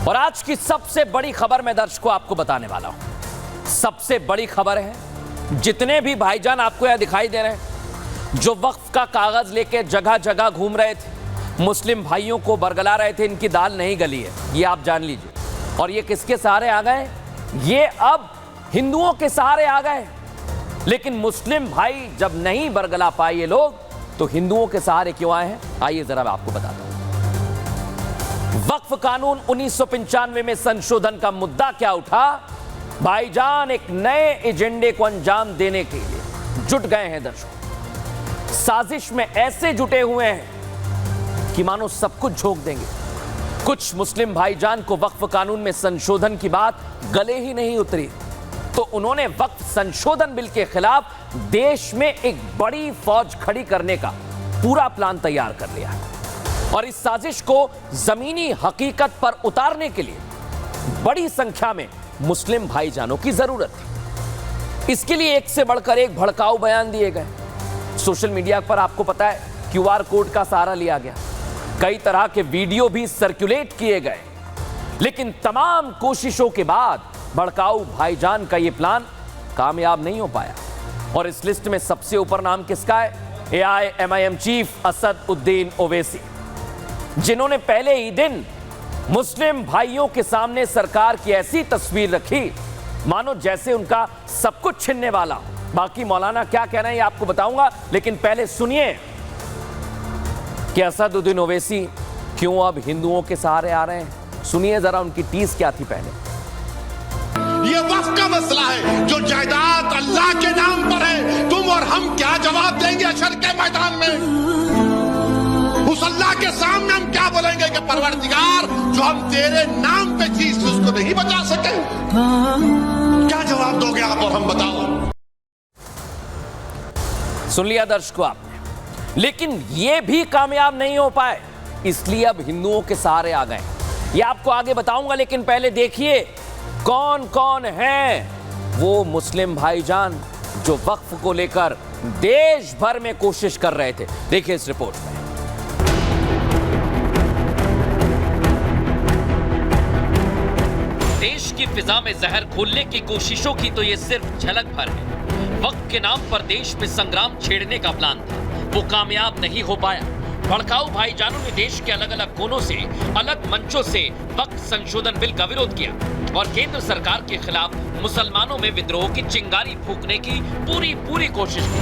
और आज की सबसे बड़ी खबर मैं दर्शकों आपको बताने वाला हूं। सबसे बड़ी खबर है, जितने भी भाईजान आपको यहां दिखाई दे रहे हैं, जो वक्फ का कागज लेके जगह जगह घूम रहे थे, मुस्लिम भाइयों को बरगला रहे थे, इनकी दाल नहीं गली है, ये आप जान लीजिए। और ये किसके सहारे आ गए? ये अब हिंदुओं के सहारे आ गए। लेकिन मुस्लिम भाई जब नहीं बरगला पाए ये लोग, तो हिंदुओं के सहारे क्यों आए हैं? आइए जरा मैं आपको बताता हूं। वक्फ कानून 1995 में संशोधन का मुद्दा क्या उठा? भाईजान एक नए एजेंडे को अंजाम देने के लिए जुट गए हैं दर्शकों। साजिश में ऐसे जुटे हुए हैं कि मानो सब कुछ झोंक देंगे। कुछ मुस्लिम भाईजान को वक्फ कानून में संशोधन की बात गले ही नहीं उतरी, तो उन्होंने वक्फ संशोधन बिल के खिलाफ देश में एक बड़ी फौज खड़ी करने का पूरा प्लान तैयार कर लिया है। और इस साजिश को जमीनी हकीकत पर उतारने के लिए बड़ी संख्या में मुस्लिम भाईजानों की जरूरत थी। इसके लिए एक से बढ़कर एक भड़काऊ बयान दिए गए। सोशल मीडिया पर आपको पता है क्यूआर कोड का सहारा लिया गया, कई तरह के वीडियो भी सर्कुलेट किए गए। लेकिन तमाम कोशिशों के बाद भड़काऊ भाईजान का यह प्लान कामयाब नहीं हो पाया। और इस लिस्ट में सबसे ऊपर नाम किसका है? AIMIM चीफ असद उद्दीन ओवैसी, जिन्होंने पहले ही दिन मुस्लिम भाइयों के सामने सरकार की ऐसी तस्वीर रखी मानो जैसे उनका सब कुछ छीनने वाला। बाकी मौलाना क्या कह रहे हैं ये आपको बताऊंगा, लेकिन पहले सुनिए कि असद उद्दीन ओवैसी क्यों अब हिंदुओं के सहारे आ रहे हैं। सुनिए जरा उनकी टीज क्या थी पहले। ये वक्फ का मसला है, जो जायदाद अल्लाह के नाम पर है, तुम और हम क्या जवाब देंगे हशर के मैदान में? उस अल्लाह के सामने हम क्या बोलेंगे कि परवरदिगार, जो हम तेरे नाम पे चीज थी उसको नहीं बचा सके? क्या जवाब दोगे आप और हम? बताओ। सुन लिया दर्शकों आपने, लेकिन यह भी कामयाब नहीं हो पाए, इसलिए अब हिंदुओं के सहारे आ गए। ये आपको आगे बताऊंगा, लेकिन पहले देखिए कौन कौन हैं वो मुस्लिम भाईजान जो वक्फ को लेकर देश भर में कोशिश कर रहे थे। देखिए इस रिपोर्ट में। देश की फिजा में जहर घोलने की कोशिशों की तो ये सिर्फ झलक भर है। वक्फ के नाम पर देश में संग्राम छेड़ने का प्लान था, वो कामयाब नहीं हो पाया। भड़काऊ भाईजानों ने देश के अलग अलग कोनों से, अलग मंचों से वक्फ संशोधन बिल का विरोध किया और केंद्र सरकार के खिलाफ मुसलमानों में विद्रोह की चिंगारी फूंकने की पूरी कोशिश की।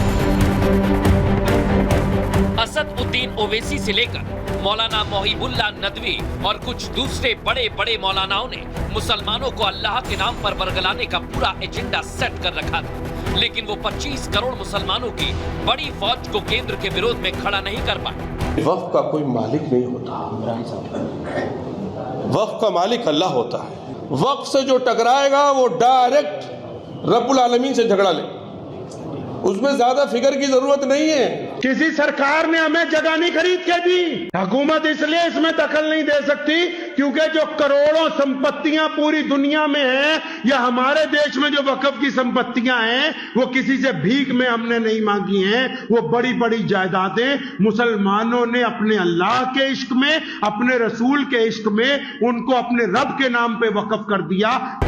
असद उद्दीन ओवैसी से लेकर मौलाना मोहिबुल्लाह नदवी और कुछ दूसरे बड़े बड़े मौलानाओं ने मुसलमानों को अल्लाह के नाम पर बरगलाने का पूरा एजेंडा सेट कर रखा था। लेकिन वो 25 करोड़ मुसलमानों की बड़ी फौज को केंद्र के विरोध में खड़ा नहीं कर पाए। वक्फ का कोई मालिक नहीं होता, वक्फ का मालिक अल्लाह होता है। वक्फ से जो टकराएगा वो डायरेक्ट रब्बुल आलमीन से झगड़ा ले, उसमें ज्यादा फिगर की जरूरत नहीं है। किसी सरकार ने हमें जगह नहीं खरीद के दी। हुकूमत इसलिए इसमें दखल नहीं दे सकती क्योंकि जो करोड़ों संपत्तियां पूरी दुनिया में हैं या हमारे देश में जो वक्फ की संपत्तियां हैं, वो किसी से भीख में हमने नहीं मांगी हैं। वो बड़ी बड़ी जायदादें मुसलमानों ने अपने अल्लाह के इश्क में, अपने रसूल के इश्क में, उनको अपने रब के नाम पे वक्फ कर दिया।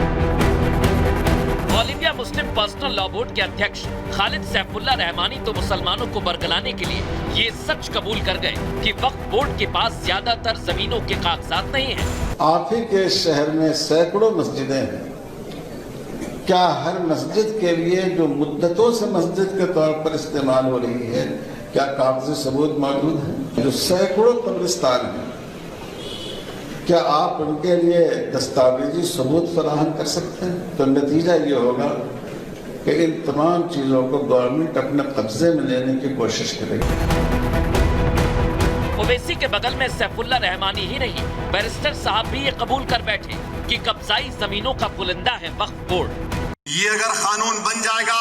All India Muslim personal law board के अध्यक्ष खालिद सैफुल्लाह रहमानी तो मुसलमानों को बरगलाने के लिए ये सच कबूल कर गए कि वक्फ बोर्ड के पास ज्यादातर जमीनों के कागजात नहीं हैं। आप ही के शहर में सैकड़ों मस्जिदें हैं, क्या हर मस्जिद के लिए जो मुद्दतों से मस्जिद के तौर पर इस्तेमाल हो रही है, क्या कागजी सबूत मौजूद है? जो सैकड़ों कब्रिस्तान हैं, क्या आप उनके लिए दस्तावेजी सबूत फराहम कर सकते हैं? तो नतीजा ये होगा कि इन तमाम चीजों को गवर्नमेंट अपने कब्जे में लेने की कोशिश करेगी। ओवैसी के बगल में सैफुल्लाह रहमानी ही नहीं, बैरिस्टर साहब भी ये कबूल कर बैठे कि कब्जाई जमीनों का पुलिंदा है वक्फ बोर्ड। ये अगर कानून बन जाएगा,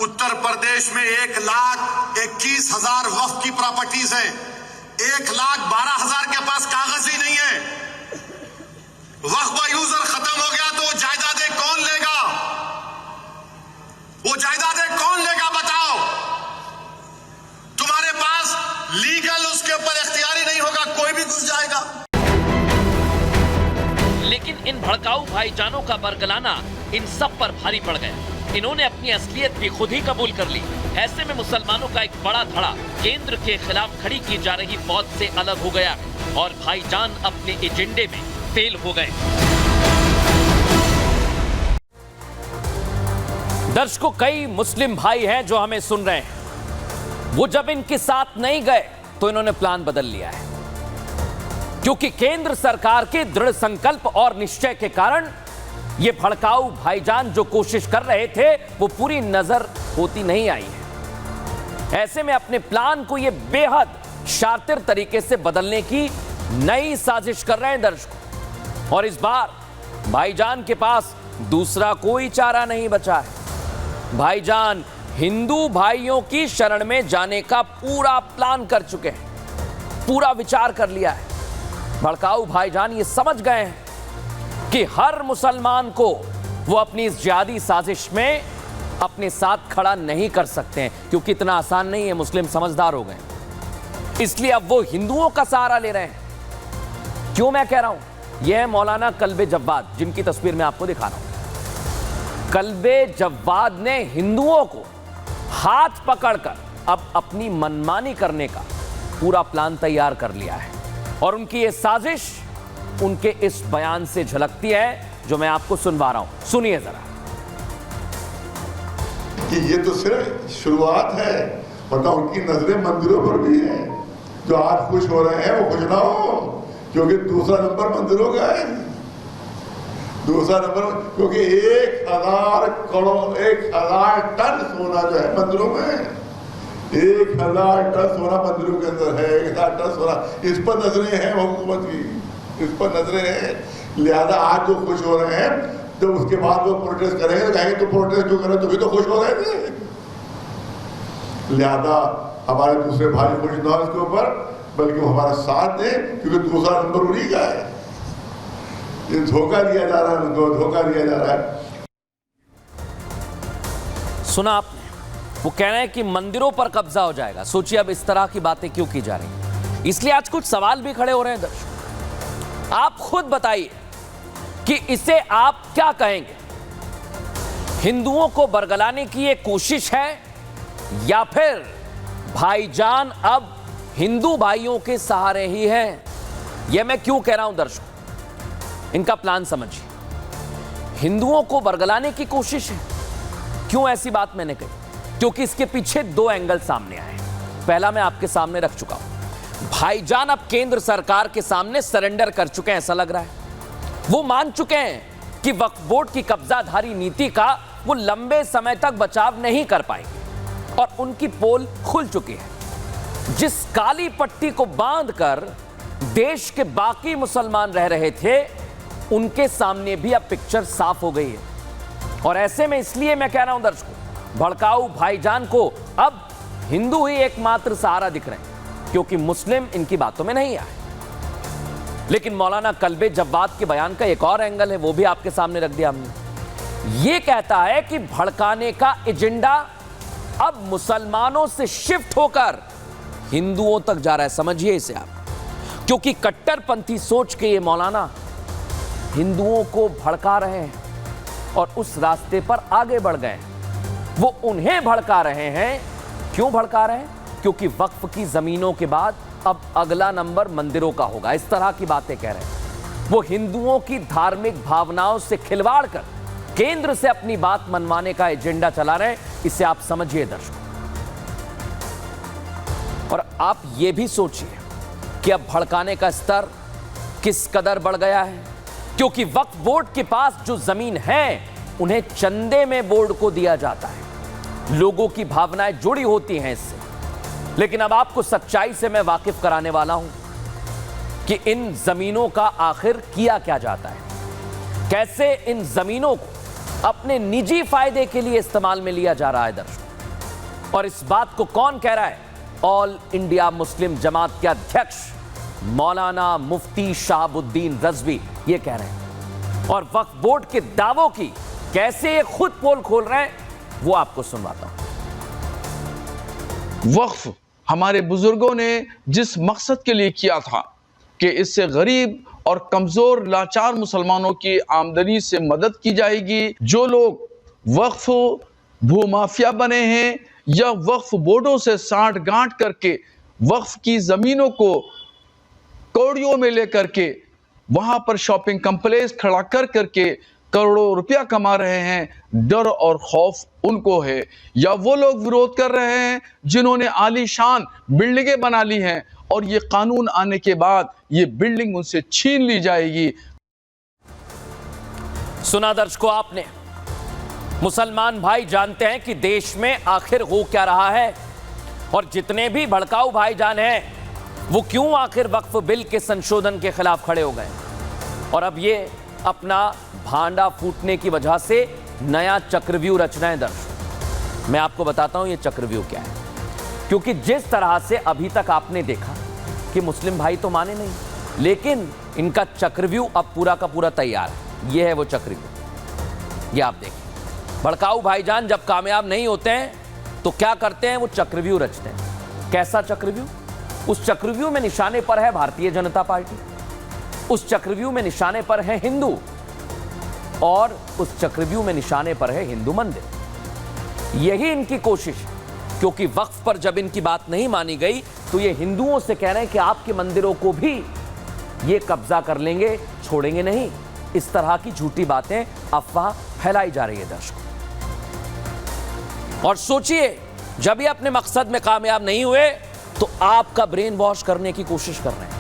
उत्तर प्रदेश में 1,21,000 वक्फ की प्रॉपर्टीज हैं, 1,12,000 के पास कागज ही नहीं है। वक्फ का यूजर खत्म हो गया तो जायदादें कौन लेगा? वो जायदादें कौन लेगा? बताओ। तुम्हारे पास लीगल उसके ऊपर इख्तियारी नहीं होगा, कोई भी घुस जाएगा। लेकिन इन भड़काऊ भाईजानों का बरगलाना इन सब पर भारी पड़ गया। इन्होंने अपनी असलियत भी खुद ही कबूल कर ली। ऐसे में मुसलमानों का एक बड़ा धड़ा केंद्र के खिलाफ खड़ी की जा रही फौज से अलग हो गया और भाईजान अपने एजेंडे में फेल हो गए। दर्शकों, कई मुस्लिम भाई हैं जो हमें सुन रहे हैं। वो जब इनके साथ नहीं गए तो इन्होंने प्लान बदल लिया है, क्योंकि केंद्र सरकार के दृढ़ संकल्प और निश्चय के कारण ये भड़काऊ भाईजान जो कोशिश कर रहे थे वो पूरी नजर होती नहीं आई है। ऐसे में अपने प्लान को ये बेहद शातिर तरीके से बदलने की नई साजिश कर रहे हैं दर्शकों। और इस बार भाईजान के पास दूसरा कोई चारा नहीं बचा है। भाईजान हिंदू भाइयों की शरण में जाने का पूरा प्लान कर चुके हैं, पूरा विचार कर लिया है। भड़काऊ भाईजान ये समझ गए हैं कि हर मुसलमान को वो अपनी इस जिहादी साजिश में अपने साथ खड़ा नहीं कर सकते हैं, क्योंकि इतना आसान नहीं है। मुस्लिम समझदार हो गए, इसलिए अब वो हिंदुओं का सहारा ले रहे हैं। क्यों मैं कह रहा हूं? यह है मौलाना कल्बे जव्वाद, जिनकी तस्वीर मैं आपको दिखा रहा हूं। कल्बे जव्वाद ने हिंदुओं को हाथ पकड़कर अब अपनी मनमानी करने का पूरा प्लान तैयार कर लिया है और उनकी यह साजिश उनके इस बयान से झलकती है जो मैं आपको सुनवा रहा हूं। सुनिए जरा। कि ये तो सिर्फ शुरुआत है, वरना उनकी नजरें मंदिरों पर भी है। जो आज खुश हो रहे हैं वो खुश ना हो, क्योंकि दूसरा नंबर मंदिरों का है। दूसरा नंबर, क्योंकि 1000 करोड़ 1000 टन सोना जो है मंदिरों में, 1000 टन सोना मंदिरों के अंदर है। 1000 टन सोना, इस पर नजरें हैं हुकूमत की, इस पर नजरें हैं। लिहाजा आज जो खुश हो रहे हैं, जब उसके बाद वो प्रोटेस्ट करेंगे तो कहेंगे तो प्रोटेस्ट जो करें तो भी तो खुश हो रहे थे। लिहाजा हमारे दूसरे भाई खुश ना हो इसके ऊपर, बल्कि वो हमारा साथ दें, क्योंकि दूसरा नंबर उन्हीं का है। ये धोखा दिया जा रहा है, धोखा दिया जा रहा है। सुना आपने? वो कह रहे हैं कि मंदिरों पर कब्जा हो जाएगा। सोचिए अब इस तरह की बातें क्यों की जा रही हैं। इसलिए आज कुछ सवाल भी खड़े हो रहे हैं दर्शक। आप खुद बताइए कि इसे आप क्या कहेंगे? हिंदुओं को बरगलाने की ये कोशिश है या फिर भाईजान अब हिंदू भाइयों के सहारे ही हैं? यह मैं क्यों कह रहा हूं दर्शकों, इनका प्लान समझिए। हिंदुओं को बरगलाने की कोशिश है। क्यों ऐसी बात मैंने कही? क्योंकि इसके पीछे दो एंगल सामने आए। पहला मैं आपके सामने रख चुका हूं। भाईजान अब केंद्र सरकार के सामने सरेंडर कर चुके हैं, ऐसा लग रहा है। वो मान चुके हैं कि वक्फ बोर्ड की कब्जाधारी नीति का वो लंबे समय तक बचाव नहीं कर पाएंगे और उनकी पोल खुल चुकी है। जिस काली पट्टी को बांधकर देश के बाकी मुसलमान रह रहे थे, उनके सामने भी अब पिक्चर साफ हो गई है। और ऐसे में इसलिए मैं कह रहा हूं दर्शकों, भड़काऊ भाईजान को अब हिंदू ही एकमात्र सहारा दिख रहे हैं, क्योंकि मुस्लिम इनकी बातों में नहीं आए। लेकिन मौलाना कल्बे जव्वाद के बयान का एक और एंगल है, वो भी आपके सामने रख दिया हमने। ये कहता है कि भड़काने का एजेंडा अब मुसलमानों से शिफ्ट होकर हिंदुओं तक जा रहा है। समझिए इसे आप, क्योंकि कट्टरपंथी सोच के ये मौलाना हिंदुओं को भड़का रहे हैं और उस रास्ते पर आगे बढ़ गए हैं। वो उन्हें भड़का रहे हैं। क्यों भड़का रहे हैं? क्योंकि वक्फ की जमीनों के बाद अब अगला नंबर मंदिरों का होगा, इस तरह की बातें कह रहे हैं। वो हिंदुओं की धार्मिक भावनाओं से खिलवाड़ कर केंद्र से अपनी बात मनवाने का एजेंडा चला रहे हैं। इसे आप समझिए दर्शकों। और आप ये भी सोचिए कि अब भड़काने का स्तर किस कदर बढ़ गया है, क्योंकि वक्फ बोर्ड के पास जो जमीन है उन्हें चंदे में बोर्ड को दिया जाता है। लोगों की भावनाएं जुड़ी होती हैं इससे। लेकिन अब आपको सच्चाई से मैं वाकिफ कराने वाला हूं कि इन जमीनों का आखिर किया क्या जाता है, कैसे इन जमीनों को अपने निजी फायदे के लिए इस्तेमाल में लिया जा रहा है दर्शकों। और इस बात को कौन कह रहा है? ऑल इंडिया मुस्लिम जमात के अध्यक्ष मौलाना मुफ्ती शहाबुद्दीन रजवी ये कह रहे हैं। और वक्फ बोर्ड के दावों की कैसे ये खुद पोल खोल रहे हैं, वो आपको सुनवाता हूं। वक्फ हमारे बुजुर्गों ने जिस मकसद के लिए किया था कि इससे गरीब और कमजोर लाचार मुसलमानों की आमदनी से मदद की जाएगी। जो लोग वक्फ भूमाफिया बने हैं या वक्फ बोर्डों से साठ गांठ करके वक्फ की जमीनों को कौड़ियों में लेकर के वहां पर शॉपिंग कम्प्लेक्स खड़ा कर करके करोड़ों रुपया कमा रहे हैं, डर और खौफ उनको है। या वो लोग विरोध कर रहे हैं जिन्होंने आलीशान बिल्डिंगें बना ली हैं और ये कानून आने के बाद ये बिल्डिंग उनसे छीन ली जाएगी। सुना दर्शकों आपने, मुसलमान भाई जानते हैं कि देश में आखिर हो क्या रहा है और जितने भी भड़काऊ भाईजान हैं वो क्यों आखिर वक्फ बिल के संशोधन के खिलाफ खड़े हो गए और अब ये अपना भांडा फूटने की वजह से नया चक्रव्यूह रच रहे हैं। दर्शक मैं आपको बताता हूं ये चक्रव्यूह क्या है, क्योंकि जिस तरह से अभी तक आपने देखा कि मुस्लिम भाई तो माने नहीं, लेकिन इनका चक्रव्यूह अब पूरा का पूरा तैयार है। ये है वो चक्रव्यूह, ये आप देखिए। भड़काऊ भाईजान जब कामयाब नहीं होते हैं तो क्या करते हैं, वो चक्रव्यूह रचते हैं। कैसा चक्रव्यूह? उस चक्रव्यूह में निशाने पर है भारतीय जनता पार्टी, उस चक्रव्यूह में निशाने पर है हिंदू और उस चक्रव्यूह में निशाने पर है हिंदू मंदिर। यही इनकी कोशिश है, क्योंकि वक्फ पर जब इनकी बात नहीं मानी गई तो ये हिंदुओं से कह रहे हैं कि आपके मंदिरों को भी ये कब्जा कर लेंगे, छोड़ेंगे नहीं। इस तरह की झूठी बातें, अफवाह फैलाई जा रही है दर्शकों। और सोचिए, जब ये अपने मकसद में कामयाब नहीं हुए तो आपका ब्रेन वॉश करने की कोशिश कर रहे हैं।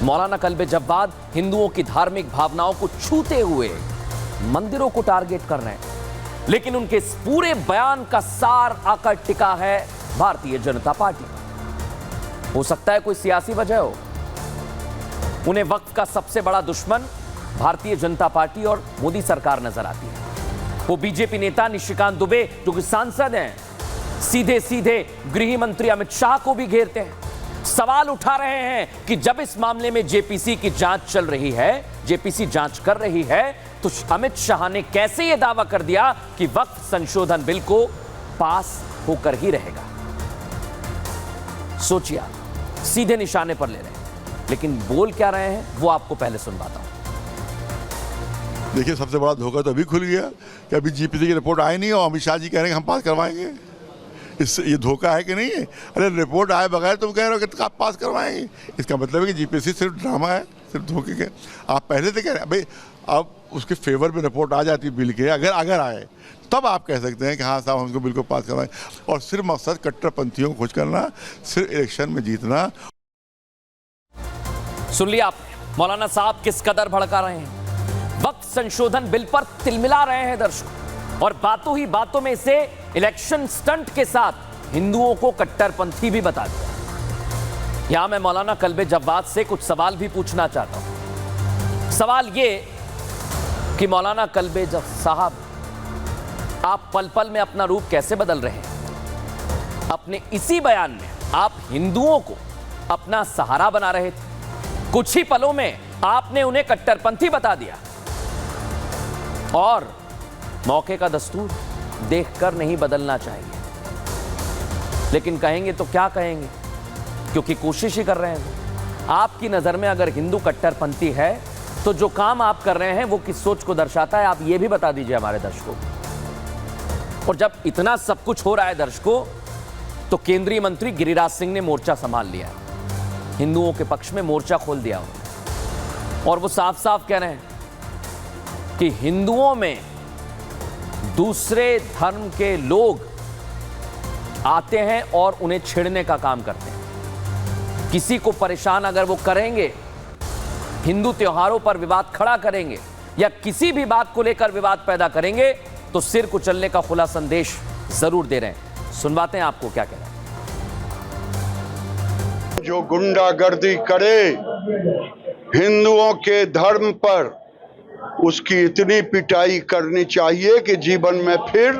मौलाना कल्बे जव्वाद हिंदुओं की धार्मिक भावनाओं को छूते हुए मंदिरों को टारगेट कर रहे हैं, लेकिन उनके इस पूरे बयान का सार आकर टिका है भारतीय जनता पार्टी। हो सकता है कोई सियासी वजह हो, उन्हें वक्त का सबसे बड़ा दुश्मन भारतीय जनता पार्टी और मोदी सरकार नजर आती है। वो बीजेपी नेता निशिकांत दुबे जो कि सांसद हैं, सीधे सीधे गृह मंत्री अमित शाह को भी घेरते हैं, सवाल उठा रहे हैं कि जब इस मामले में जेपीसी की जांच चल रही है, जेपीसी जांच कर रही है, तो अमित शाह ने कैसे यह दावा कर दिया कि वक्फ संशोधन बिल को पास होकर ही रहेगा। सोचिए, सीधे निशाने पर ले रहे हैं, लेकिन बोल क्या रहे हैं वो आपको पहले सुनवाता हूं। देखिए, सबसे बड़ा धोखा तो अभी खुल गया कि अभी जीपीसी की रिपोर्ट आई नहीं और अमित शाह जी कह रहे हैं कि हम पास करवाएंगे। इससे ये धोखा है कि नहीं है? अरे रिपोर्ट आए बगैर तुम कह रहे हो कि आप पास करवाएंगे, इसका मतलब है कि जीपीसी सिर्फ ड्रामा है, सिर्फ धोखे के। आप पहले से कह रहे हैं भाई, अब उसके फेवर में रिपोर्ट आ जाती बिल के, अगर आए तब आप कह सकते हैं कि हाँ साहब हमको बिल को पास करवाएं। और सिर्फ मकसद कट्टरपंथियों को खुश करना, सिर्फ इलेक्शन में जीतना। सुन लिया आपने मौलाना साहब किस कदर भड़का रहे हैं, वक्त संशोधन बिल पर तिलमिला रहे हैं दर्शकों, और बातों ही बातों में इसे इलेक्शन स्टंट के साथ हिंदुओं को कट्टरपंथी भी बता दिया। यहां मैं मौलाना कल्बे जव्वाद से कुछ सवाल भी पूछना चाहता हूं। सवाल ये कि मौलाना कल्बे साहब, आप पल पल में अपना रूप कैसे बदल रहे हैं? अपने इसी बयान में आप हिंदुओं को अपना सहारा बना रहे थे, कुछ ही पलों में आपने उन्हें कट्टरपंथी बता दिया। और मौके का दस्तूर देखकर नहीं बदलना चाहिए, लेकिन कहेंगे तो क्या कहेंगे, क्योंकि कोशिश ही कर रहे हैं। आपकी नजर में अगर हिंदू कट्टरपंथी है तो जो काम आप कर रहे हैं वो किस सोच को दर्शाता है, आप ये भी बता दीजिए हमारे दर्शकों को। और जब इतना सब कुछ हो रहा है दर्शकों, तो केंद्रीय मंत्री गिरिराज सिंह ने मोर्चा संभाल लिया, हिंदुओं के पक्ष में मोर्चा खोल दिया उन्होंने, और वो साफ साफ कह रहे हैं कि हिंदुओं में दूसरे धर्म के लोग आते हैं और उन्हें छेड़ने का काम करते हैं। किसी को परेशान अगर वो करेंगे, हिंदू त्योहारों पर विवाद खड़ा करेंगे या किसी भी बात को लेकर विवाद पैदा करेंगे, तो सिर कुचलने का खुला संदेश जरूर दे रहे हैं। सुनवाते हैं आपको क्या कह रहे हैं। जो गुंडागर्दी करे हिंदुओं के धर्म पर, उसकी इतनी पिटाई करनी चाहिए कि जीवन में फिर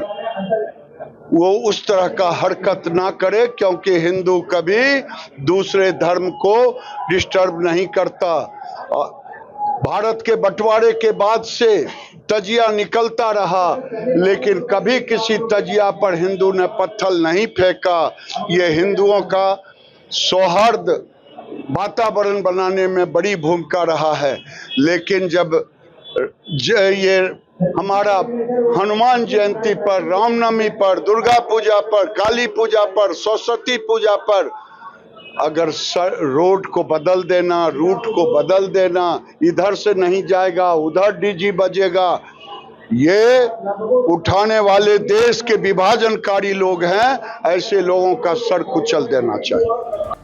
वो उस तरह का हरकत ना करे, क्योंकि हिंदू कभी दूसरे धर्म को डिस्टर्ब नहीं करता। भारत के बंटवारे के बाद से तजिया निकलता रहा, लेकिन कभी किसी तजिया पर हिंदू ने पत्थर नहीं फेंका। ये हिंदुओं का सौहार्द वातावरण बनाने में बड़ी भूमिका रहा है। लेकिन जब ये हमारा हनुमान जयंती पर, रामनवमी पर, दुर्गा पूजा पर, काली पूजा पर, सरस्वती पूजा पर अगर रोड को बदल देना, रूट को बदल देना, इधर से नहीं जाएगा उधर डीजी बजेगा, ये उठाने वाले देश के विभाजनकारी लोग हैं। ऐसे लोगों का सर कुचल देना चाहिए।